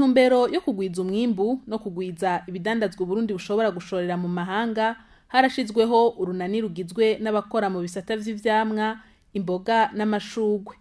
ntumbero yo kugwiza umwimbu no kugwiza ibidandazwa Burundi bushobora gushorera mu mahanga harashizweho urunani rugizwe n'abakora mu bisata vy'ivyamwa, imboga n'amashugwe.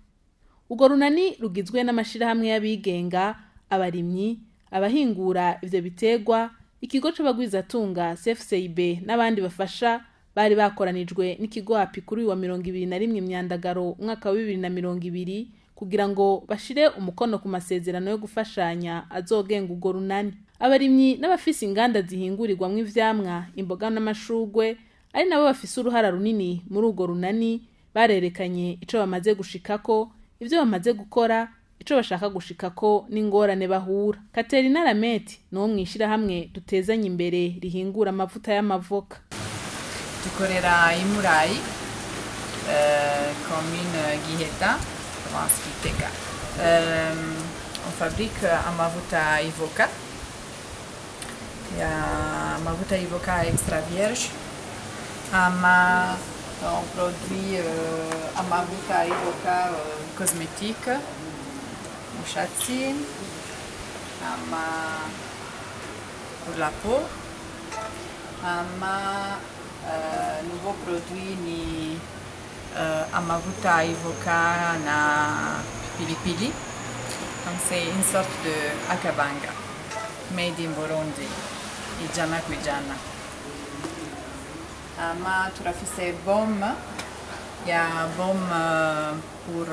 Ugo runani rugizwe n'amashirahamwe y'abigenga, abarimyi, abahingura ivyo biterwa, ikigo c'abagwizatunga CFCIB n'abandi bafasha bari bakoranijwe n'ikigo hapi kuri wa 21 Myandagaro umwaka wa 2020 kugira ngo bashire umukono ku masezerano yo gufashanya azogenga ugo runani. Abarimyi n'abafise inganda zihingurirwamwo ivyamwa, imboga n'amashugwe ari nabo bafise uruhara runini muri ugo runani barerekanye ico bamaze gushikako, ivyo bamaze gukora, ico bashaka gushikako n'ingorane bahura. Katerina Lameti no mwishira hamwe dutezanye imbere rihingura amavuta y'amavoka. Dukorera imurayi commune Giheta, province Gitega. On fabrique amavuta ivoka. Il y a amavuta ivoka extra vierge. On produit amavuta ivoka cosmétique, mouchatine, pour la peau. Nouveau produit ni amavuta ivoka na pilipili. Donc c'est une sorte de akabanga made in Burundi, ijana kwijana. Turafise baume, il y a baume pour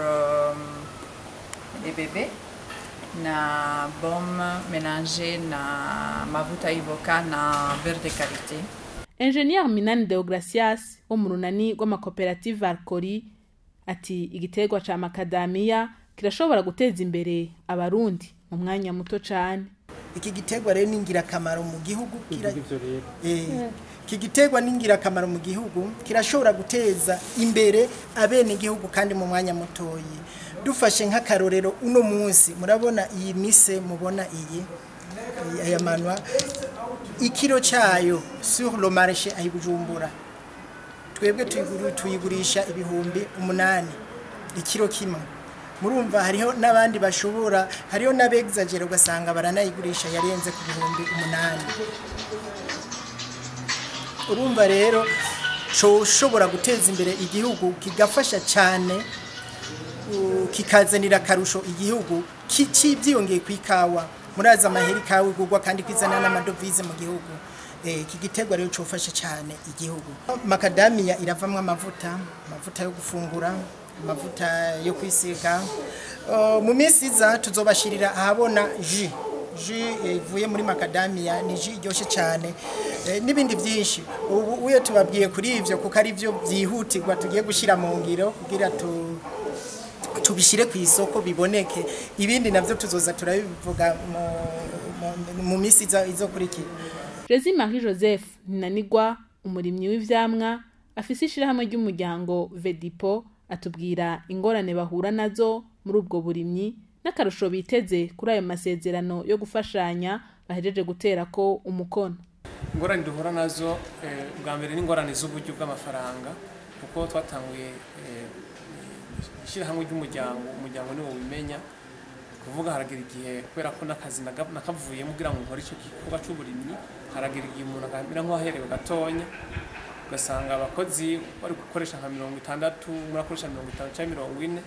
les bébés, na baume mélangé na mavuta ivoka na beurre de qualité. Ingenieur Minani Deogracias wo mu runani rw'amakoperative Alcori ati igiterwa ca macadamia kirashobora guteza imbere abarundi mu mwanya muto cane. Iki giterwa rero ningira kamaro mu gihugu iki giterwa ningira kamaro mu gihugu kirashobora guteza imbere abene gihugu kandi mu mwanya mutoyi. Dufashe nk'akarorero uno munsi murabona iyi mise mubona iyi aya manwa ikiro cyayo sur le marché ayi Bujumbura twebwe tuyigurisha ibihumbi 8 ikiro kimwe. Murumva hariho nabandi bashobora hariho nabexagera ugasanga baranayigurisha yarenze ku bihumbi 8. Urumva rero coshobora guteza imbere igihugu kigafasha cyane kikazanira karusho igihugu kivyiyongeye kwikawa muraza amaheri kawe igurwa kandi kwizana n'amadovize mu gihugu. Iki giterwa rero cofasha cyane igihugu. Macadamia iravamwe amavuta yo gufungura, amavuta yo kwisiga. Mu minsi iza tuzobashirira ahabona jus ivuye muri macadamia, ni jus iryoshe cyane n'ibindi byinshi. Ubu uye tubabwiye kuri ivyo kuko ari byo byihutirwa tugiye gushira mu ngiro kugira tubishire ku isoko biboneke. Ibindi navyo tuzoza turabivuga mu minsi izokurikira. Jezi Marie Joseph Ninanigwa umurimyi w'ivyamwa afise ishirahamwe ry'umuryango Vedipo atubwira ingorane bahura nazo muri ubwo burimyi n'akarusho biteze kuri ayo masezerano yo gufashanya bahejeje gutera ko umukono. Ingorane duhura nazo bwa mbere n'ingorane z'uburyo bw'amafaranga kuko twatanguye ishirahamwe ry'umuryango niwo wimenya kuvuga haragira igihe kubera ko nakazi nakavuye mugira ngo nkore ico gikorwa c'uburimyi haragira igihe umuntu akamira nko aherewe gatonya ugasanga abakozi bari gukoresha nka 60 murakoresha 50 cyangwa 40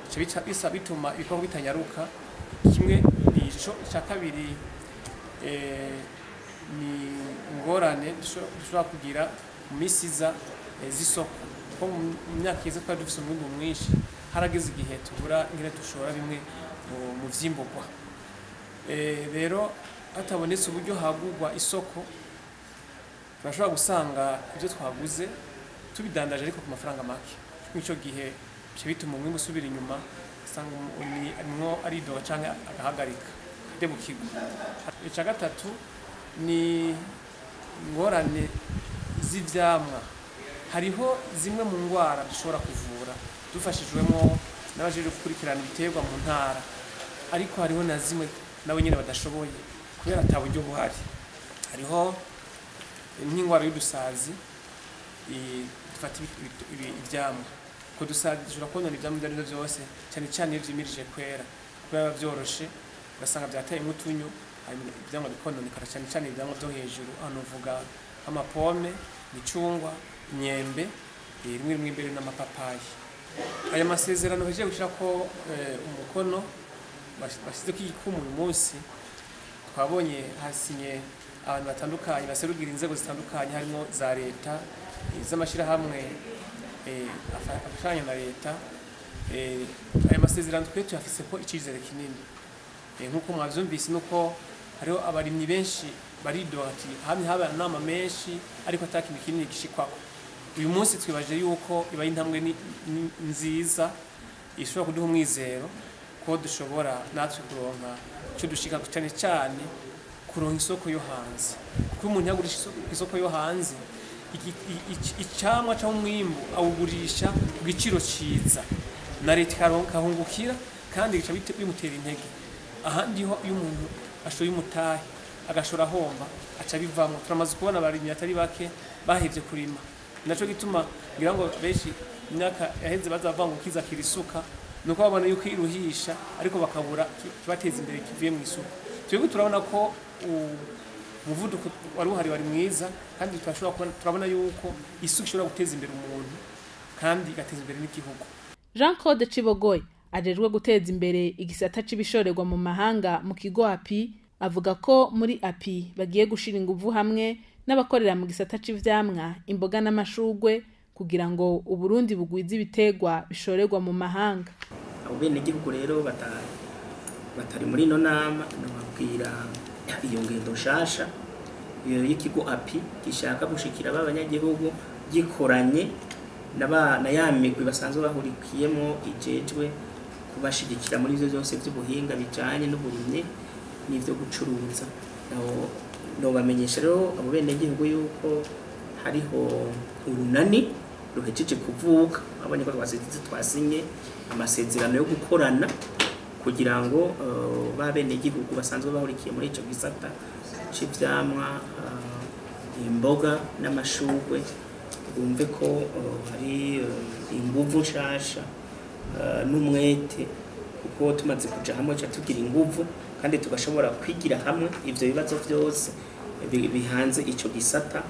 ico bisa bituma ibikorwa bitanyaruka. Kimwe ni ico cya kabiri ni ingorane dushobora kugira mu misiza z'isoko ko mu myaka ize twari dufise umwimbu mwinshi harageze igihe tubura ingene dushora bimwe mu vyimburwa. Rero hatabonetse uburyo hagurwa isoko turashobora gusanga ibyo twaguze tubidandaje ariko ku mafaranga make. Nk'ico gihe cyo bituma umwimbu usubira inyuma usanga umwo ari doga canke agahagarika de mu kigo. Ica gatatu ni ingorane z'ivyamwa. Hariho zimwe mu ngwara dushobora kuvura dufashijwemo n'abajeje gukurikirana ibiterwa mu ntara, ariko hariho na zimwe nabo nyene badashoboye kubera ataburyo buhari. Hariho n'ingwara y'udusazi dufata ivyamwa ko dusazi dushobora kubona ivyamwa byose cyane cyane ivyimirije kwera kubera byoroshe ugasanga byateye nk'utunyo, ivyamwa bikononekara cyane cyane ivyamwa byo hejuru, hano uvuga amapome, imicungwa, imyembe, rimwe imbere n'amapapayi. Aya masezerano hejeje gushira ko umukono bashyize ko igikumu uyu munsi, twabonye hasinye abantu batandukanye baserugira inzego zitandukanye, harimo za leta, iz'amashirahamwe afashanya na leta. Aya masezerano twe tuyafise ko icizere kinini, nk'uko mwavyumvise nuko hariho abarimyi benshi baridoga ati hamwe haba nama menshi ariko atakintu kinini gishikwako. Uyu munsi twibaje yuko iba intambwe nziza ishobora kuduha umwizero ko dushobora natwe kuronka cyo dushika cyane cyane kuronka isoko yo hanze, kuko umuntu yagurisha isoko yo hanze icamwa cyo mwimbu awugurisha ku giciro ciza na leta kahungukira kandi gica bimutera intege. Ahandi ho iyo umuntu ashoye umutahe agashora homba aca bivamo. Turamaze kubona abarimyi atari bake bahevye kurima, naco gituma ngira ngo benshi imyaka yaheze bazavanga kiza kirisuka nuko babona yuko iruhisha ariko bakabura kibateza imbere kivuye mu isuku. Twebwe turabona ko umuvuduko wari mwiza, kandi turabona yuko isuku ishobora guteza imbere umuntu kandi igateza imbere n'igihugu. Jean Claude Cibogoye ajejwe guteza imbere igisata c'ibishorerwa mu mahanga mu kigo API avuga ko muri API bagiye gushira inguvu hamwe n'abakorera mu gisata c'ivyamwa, imboga n'amashugwe kugira ngo Uburundi bugwize ibitegwa bishorerwa mu mahanga. Abo bene gihugu rero batari muri no nama nababwira iyo ngendo nshasha iyo y'ikigo API gishaka gushikira abanyagihugu gikoranye na ya migwi basanzwe bahurikiyemo ijejwe kubashigikira muri ivyo byose by'ubuhinga bijanye n'uburimyi n'ivyo gucuruza. No bamenyesha rero abo bene gihugu yuko hariho urunani ruhejeje kuvuka, abanye ko twasinye amasezerano yo gukorana kugira ngo ba bene gihugu basanzwe bahurikiye muri ico gisata c'ivyamwa, imboga n'amashugwe bumve ko hari inguvu nshasha n'umwete, kuko tumaze kuja hamwe cha tugira inguvu kandi tugashobora kwigira hamwe ivyo bibazo byose bihanze ico gisata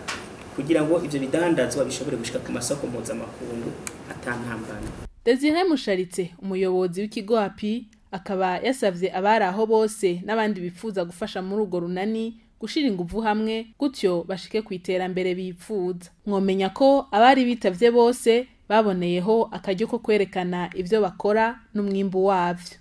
kugira ngo ivyo bidandazwa bishobore gushika ku masoko mpuzamakungu atantambana. Desire Musharitse umuyobozi w'ikigo API akaba yasavye abari aho bose n'abandi bifuza gufasha muri urwo runani gushira inguvu hamwe gutyo bashike ku iterambere bipfuza. Mwomenya ko abari bitavye bose baboneyeho akaryo ko kwerekana ivyo bakora n'umwimbu wavyo.